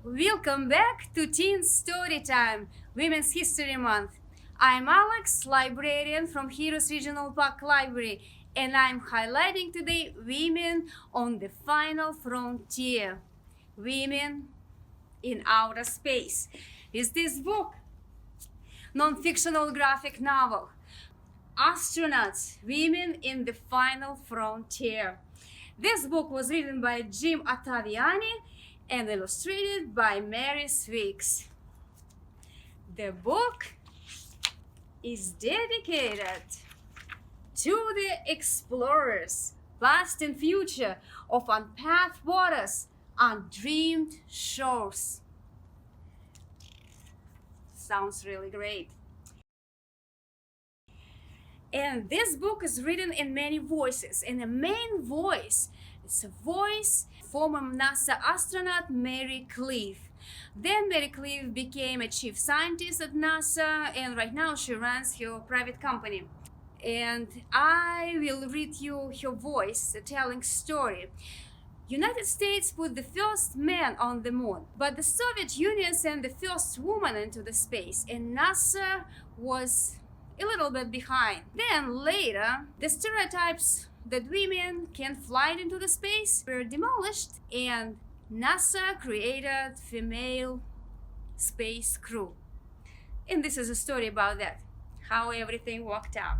Welcome back to Teen Storytime, Women's History Month. I'm Alex, librarian from Heroes Regional Park Library, and I'm highlighting today women on the final frontier, women in outer space, with this book, non-fictional graphic novel, Astronauts, Women in the Final Frontier. This book was written by Jim Ottaviani and illustrated by Maris Wicks. The book is dedicated to the explorers, past and future, of unpaths waters, undreamed shores. Sounds really great. And this book is written in many voices, and the main voice is a voice former NASA astronaut Mary Cliff. Then Mary Cliff became a chief scientist at NASA, and right now she runs her private company. And I will read you her voice telling story. United States put the first man on the moon, but the Soviet Union sent the first woman into the space, and NASA was a little bit behind. Then later, the stereotypes that women can fly into the space were demolished, and NASA created female space crew. And this is a story about that, how everything worked out.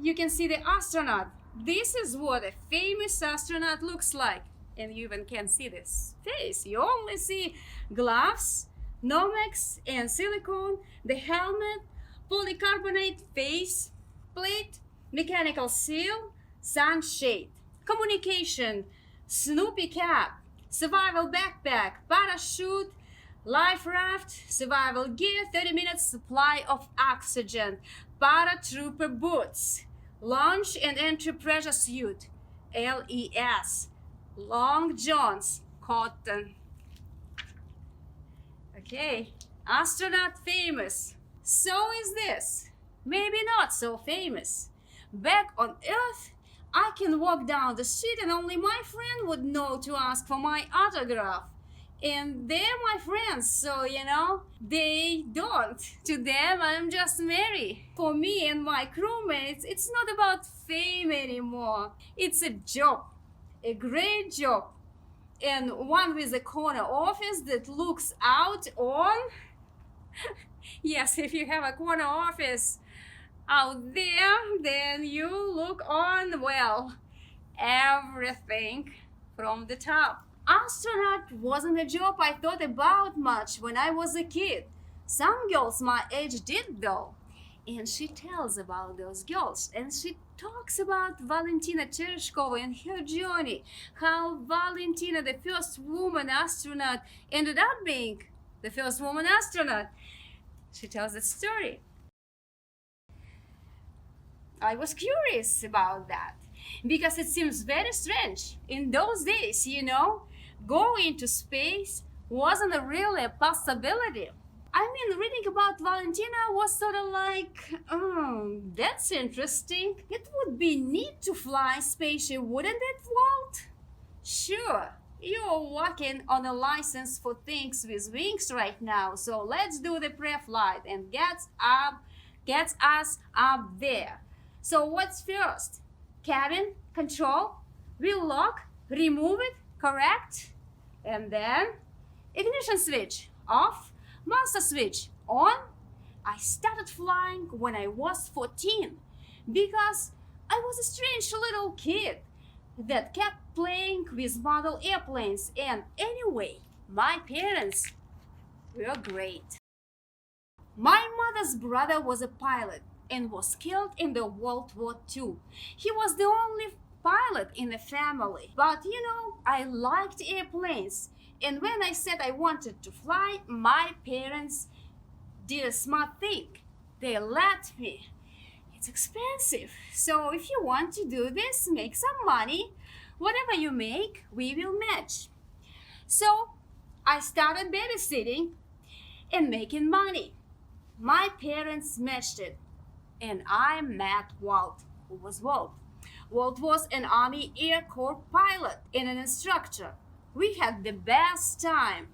You can see the astronaut. This is what a famous astronaut looks like. And you even can't see this face. You only see gloves, Nomex and silicone, the helmet, polycarbonate face plate, mechanical seal, sunshade, communication, Snoopy cap, survival backpack, parachute, life raft, survival gear, 30 minutes supply of oxygen, paratrooper boots, launch and entry pressure suit, LES, long johns, cotton. Okay, astronaut famous. So is this. Maybe not so famous. Back on Earth, I can walk down the street and only my friend would know to ask for my autograph. And they're my friends, so they don't. To them, I'm just Mary. For me and my crewmates, it's not about fame anymore. It's a job, a great job, and one with a corner office that looks out on yes, if you have a corner office out there, then you look on, well, everything from the top. Astronaut wasn't a job I thought about much when I was a kid. Some girls my age did though. And she tells about those girls, and she talks about Valentina Tereshkova and her journey, how Valentina, the first woman astronaut, ended up being the first woman astronaut. She tells the story. I was curious about that because it seems very strange. In those days, going to space wasn't really a possibility. I mean, reading about Valentina was sort of like, that's interesting. It would be neat to fly a spaceship, wouldn't it, Walt? Sure. You're working on a license for things with wings right now, so let's do the pre-flight and gets us up there. So what's first? Cabin, control, wheel lock, remove it, correct? And then ignition switch off, master switch on. I started flying when I was 14 because I was a strange little kid that kept playing with model airplanes, and anyway, my parents were great. My mother's brother was a pilot and was killed in the World War II. He was the only pilot in the family, but I liked airplanes, and when I said I wanted to fly, my parents did a smart thing. They let me. It's expensive, so if you want to do this, make some money. Whatever you make, we will match. So I started babysitting and making money. My parents matched it, and I met Walt. Who was Walt? Walt was an Army Air Corps pilot and an instructor. We had the best time.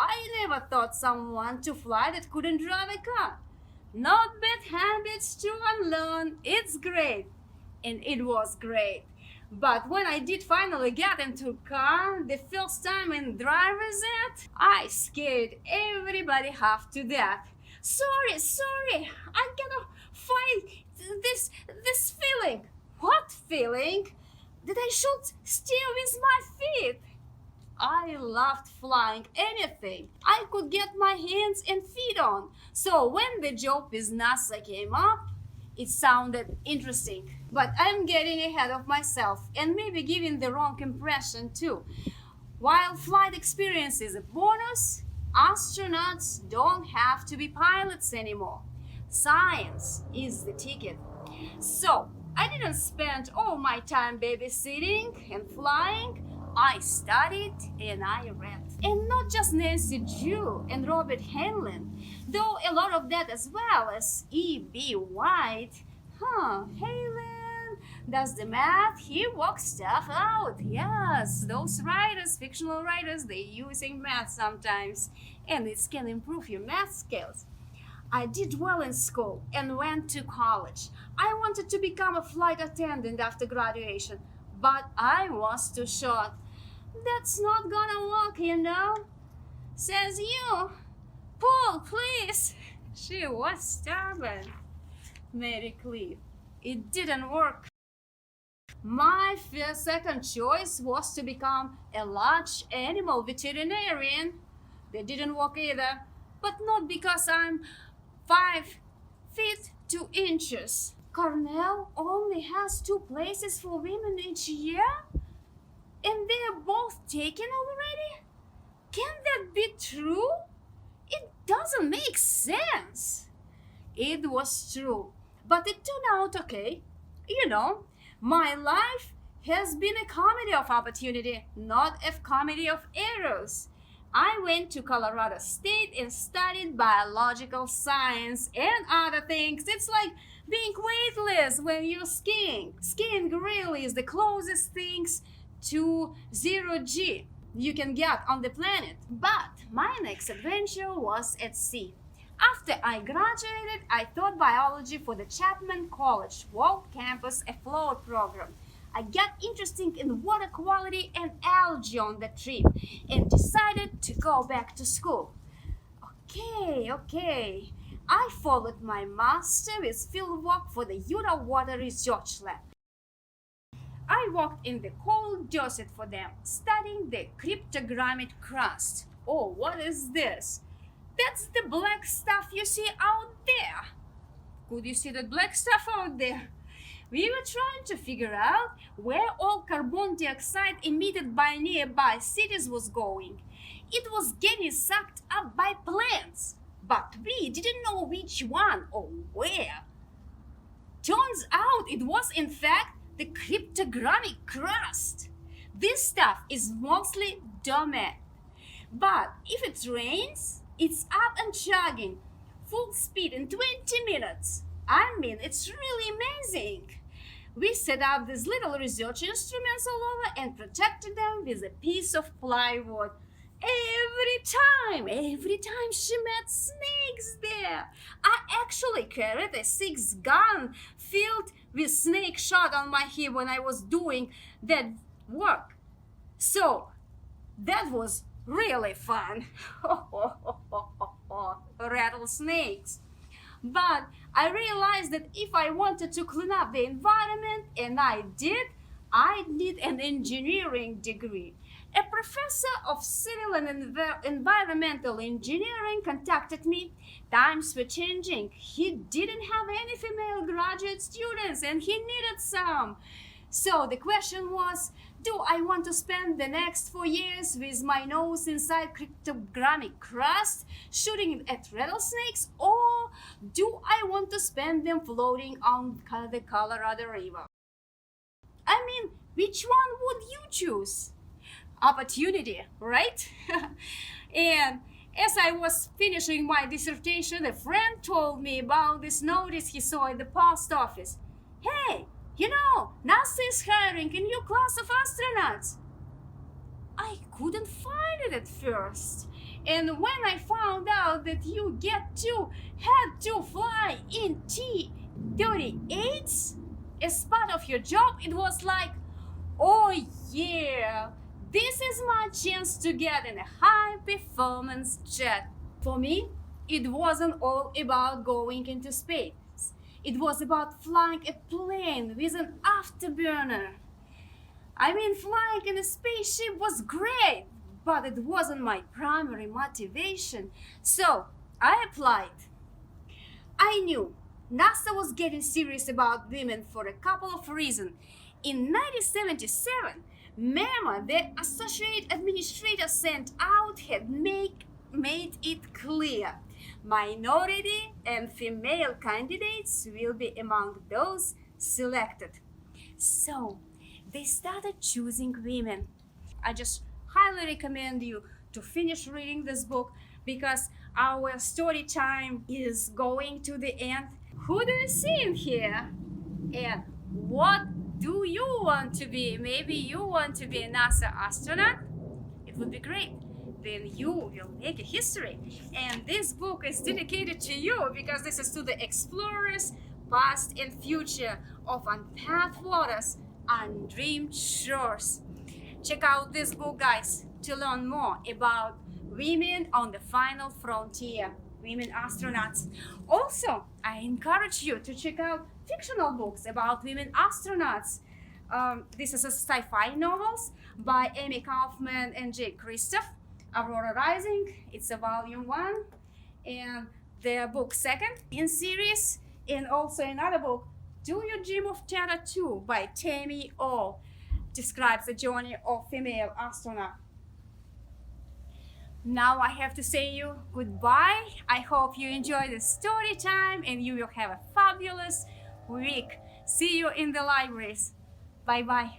I never thought someone to fly that couldn't drive a car. Not bad habits to unlearn. It's great. And it was great. But when I did finally get into a car, the first time in driver's ed, I scared everybody half to death. Sorry, I cannot fight this feeling. What feeling? That I should steer with my feet. I loved flying anything I could get my hands and feet on. So when the job with NASA came up, it sounded interesting. But I'm getting ahead of myself and maybe giving the wrong impression too. While flight experience is a bonus, astronauts don't have to be pilots anymore. Science is the ticket. So I didn't spend all my time babysitting and flying. I studied and I read. And not just Nancy Drew and Robert Heinlein, though a lot of that as well as E.B. White. Heinlein does the math, he works stuff out. Yes, those writers, fictional writers, they're using math sometimes, and it can improve your math skills. I did well in school and went to college. I wanted to become a flight attendant after graduation, but I was too short. That's not gonna work, you know. Says you. Pull, please. She was stubborn. Mary Cliff. It didn't work. My second choice was to become a large animal veterinarian. That didn't work either, but not because I'm 5 feet 2 inches. Cornell only has 2 places for women each year? And they're both taken already? Can that be true? It doesn't make sense. It was true, but it turned out okay. You know, my life has been a comedy of opportunity, not a comedy of errors. I went to Colorado State and studied biological science and other things. It's like being weightless when you're skiing. Skiing really is the closest things to 0G you can get on the planet. But my next adventure was at sea. After I graduated, I taught biology for the Chapman College World Campus Afloat program. I got interested in water quality and algae on the trip and decided to go back to school. Okay. I followed my master with fieldwork for the Utah Water Research Lab. I worked in the cold desert for them, studying the cryptogrammic crust. Oh, what is this? That's the black stuff you see out there. Could you see that black stuff out there? We were trying to figure out where all carbon dioxide emitted by nearby cities was going. It was getting sucked up by plants, but we didn't know which one or where. Turns out it was in fact the cryptogrammic crust. This stuff is mostly dormant, but if it rains, it's up and chugging full speed in 20 minutes. I mean, it's really amazing. We set up these little research instruments all over and protected them with a piece of plywood. Every time she met snakes there. I actually carried a 6 gun filled with snake shot on my hip when I was doing that work. So that was really fun. Rattlesnakes. But I realized that if I wanted to clean up the environment, and I did, I'd need an engineering degree. A professor of civil and environmental engineering contacted me. Times were changing. He didn't have any female graduate students and he needed some. So the question was, do I want to spend the next 4 years with my nose inside cryptogrammic crust, shooting at rattlesnakes, or do I want to spend them floating on the Colorado River? I mean, which one would you choose? Opportunity, right? And as I was finishing my dissertation, a friend told me about this notice he saw at the post office. Hey, you know, NASA is hiring a new class of astronauts. I couldn't find it at first. And when I found out that you had to fly in T-38 as part of your job, it was like, oh yeah, this is my chance to get in a high performance jet. For me, it wasn't all about going into space. It was about flying a plane with an afterburner. I mean, flying in a spaceship was great, but it wasn't my primary motivation. So I applied. I knew NASA was getting serious about women for a couple of reasons. In 1977, memo the Associate Administrator sent out had made it clear minority and female candidates will be among those selected. So they started choosing women. I just highly recommend you to finish reading this book because our story time is going to the end. Who do you see in here? And what do you want to be? Maybe you want to be a NASA astronaut? It would be great. Then you will make a history. And this book is dedicated to you because this is to the explorers, past and future of unpacked waters, undreamed shores. Check out this book, guys, to learn more about women on the final frontier, women astronauts. Also, I encourage you to check out fictional books about women astronauts. This is a sci-fi novels by Amy Kaufman and Jake Christoph. Aurora Rising, it's a volume 1, and their book 2nd in series, and also another book, Do You Dream of Chapter 2 by Tammy O, describes the journey of female astronaut. Now I have to say you goodbye. I hope you enjoy the story time and you will have a fabulous week. See you in the libraries. Bye bye.